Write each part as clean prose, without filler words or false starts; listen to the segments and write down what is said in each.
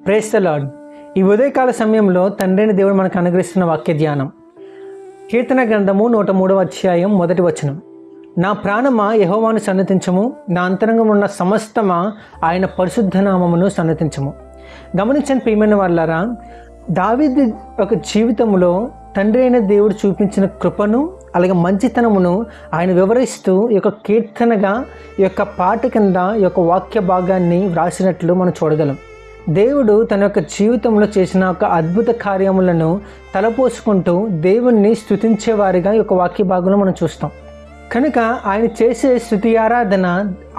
Praise the lord. ఈ ఉదయకాల సమయంలో తండ్రైన దేవుడు మనకు అనుగ్రహిస్తున్న వాక్య ధ్యానం కీర్తన గ్రంథము 103వ అధ్యాయం 1వ వచనం. నా ప్రాణమా యెహోవాను సన్నతించము, నా అంతరంగం ఉన్న సమస్తమా ఆయన పరిశుద్ధ నామమును సన్నతించము. గమనించండి ప్రియమైన వాళ్ళారా, దావీదు ఒక జీవితంలో తండ్రి అయిన దేవుడు చూపించిన కృపను అలాగే మంచితనమును ఆయన వివరిస్తూ ఈ యొక్క కీర్తనగా ఈ యొక్క పాట కింద ఈ యొక్క వాక్య భాగాన్ని వ్రాసినట్లు మనం చూడగలం. దేవుడు తన యొక్క జీవితంలో చేసిన ఒక అద్భుత కార్యములను తలపోసుకుంటూ దేవుణ్ణి స్తుతించేవారిగా ఈ యొక్క వాక్య భాగంలో మనం చూస్తాం. కనుక ఆయన చేసే స్తుతి ఆరాధన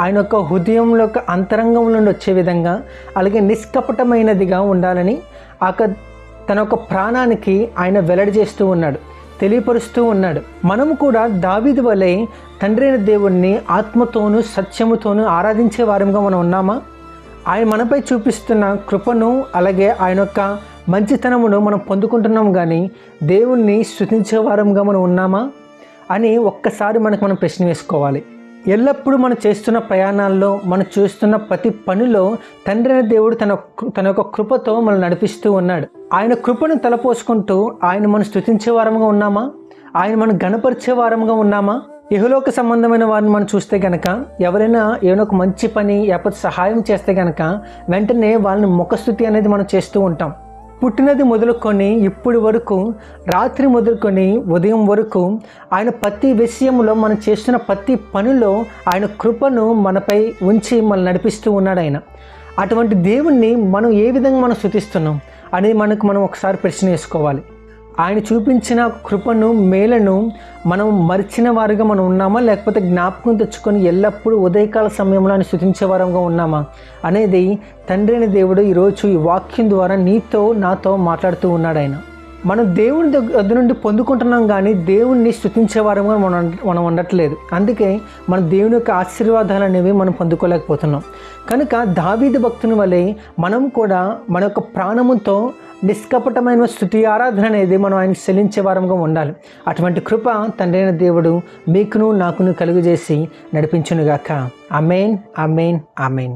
ఆయన యొక్క హృదయంలో యొక్క అంతరంగం నుండి వచ్చే విధంగా అలాగే నిష్కపటమైనదిగా ఉండాలని తన యొక్క ప్రాణానికి ఆయన వెల్లడి చేస్తూ ఉన్నాడు, తెలియపరుస్తూ ఉన్నాడు. మనము కూడా దావీదు వలె తండ్రి అయిన దేవుణ్ణి ఆత్మతోనూ సత్యముతోనూ ఆరాధించే వారంగా మనం ఉన్నామా? ఆయన మనపై చూపిస్తున్న కృపను అలాగే ఆయన యొక్క మంచితనమును మనం పొందుకుంటున్నాం, కానీ దేవుణ్ణి స్తుతించే వారంగా మనం ఉన్నామా అని ఒక్కసారి మనం ప్రశ్న వేసుకోవాలి. ఎల్లప్పుడూ మనం చేస్తున్న ప్రయాణాల్లో మనం చేస్తున్న ప్రతి పనిలో తండ్రి అయిన దేవుడు తన యొక్క కృపతో మనం నడిపిస్తూ ఉన్నాడు. ఆయన కృపను తలపోసుకుంటూ ఆయన మనం స్తుతించే వారంగా ఉన్నామా? ఆయన మనం గణపరిచే వారంగా ఉన్నామా? ఇహలోక సంబంధమైన వారిని మనం చూస్తే కనుక ఎవరైనా ఏదైనా ఒక మంచి పని లేకపోతే సహాయం చేస్తే కనుక వెంటనే వాళ్ళని ముఖస్తుతి అనేది మనం చేస్తూ ఉంటాం. పుట్టినది మొదలుకొని ఇప్పుడు వరకు, రాత్రి మొదలుకొని ఉదయం వరకు ఆయన ప్రతి విషయంలో మనం చేస్తున్న ప్రతి పనిలో ఆయన కృపను మనపై ఉంచి మనం నడిపిస్తూ ఉన్నాడు ఆయన. అటువంటి దేవుణ్ణి మనం ఏ విధంగా మనం స్తుతిస్తున్నాం అనేది మనం ఒకసారి ప్రశ్న వేసుకోవాలి. ఆయన చూపించిన కృపను మేలను మనం మరిచిన వారుగా మనం ఉన్నామా, లేకపోతే జ్ఞాపకం తెచ్చుకొని ఎల్లప్పుడూ ఉదయకాల సమయంలో ఆయన స్తుతించే వారంగా ఉన్నామా అనేది తండ్రి అయిన దేవుడు ఈరోజు ఈ వాక్యం ద్వారా నీతో నాతో మాట్లాడుతూ ఉన్నాడు. ఆయన మనం దేవుని దగ్గర నుండి పొందుకుంటున్నాం, కానీ దేవుణ్ణి స్తుతించే వారంగా మనం ఉండట్లేదు. అందుకే మన దేవుని యొక్క ఆశీర్వాదాలు అనేవి మనం పొందుకోలేకపోతున్నాం. కనుక దావీదు భక్తుని వలె మనం కూడా మన యొక్క ప్రాణముతో నిష్కపటమైన స్తుతి ఆరాధన అనేది మనం ఆయన చెల్లించే వారంగా ఉండాలి. అటువంటి కృప తండ్రి అయిన దేవుడు మీకును నాకును కలుగజేసి నడిపించునుగాక. ఆమేన్, ఆమేన్, ఆమేన్.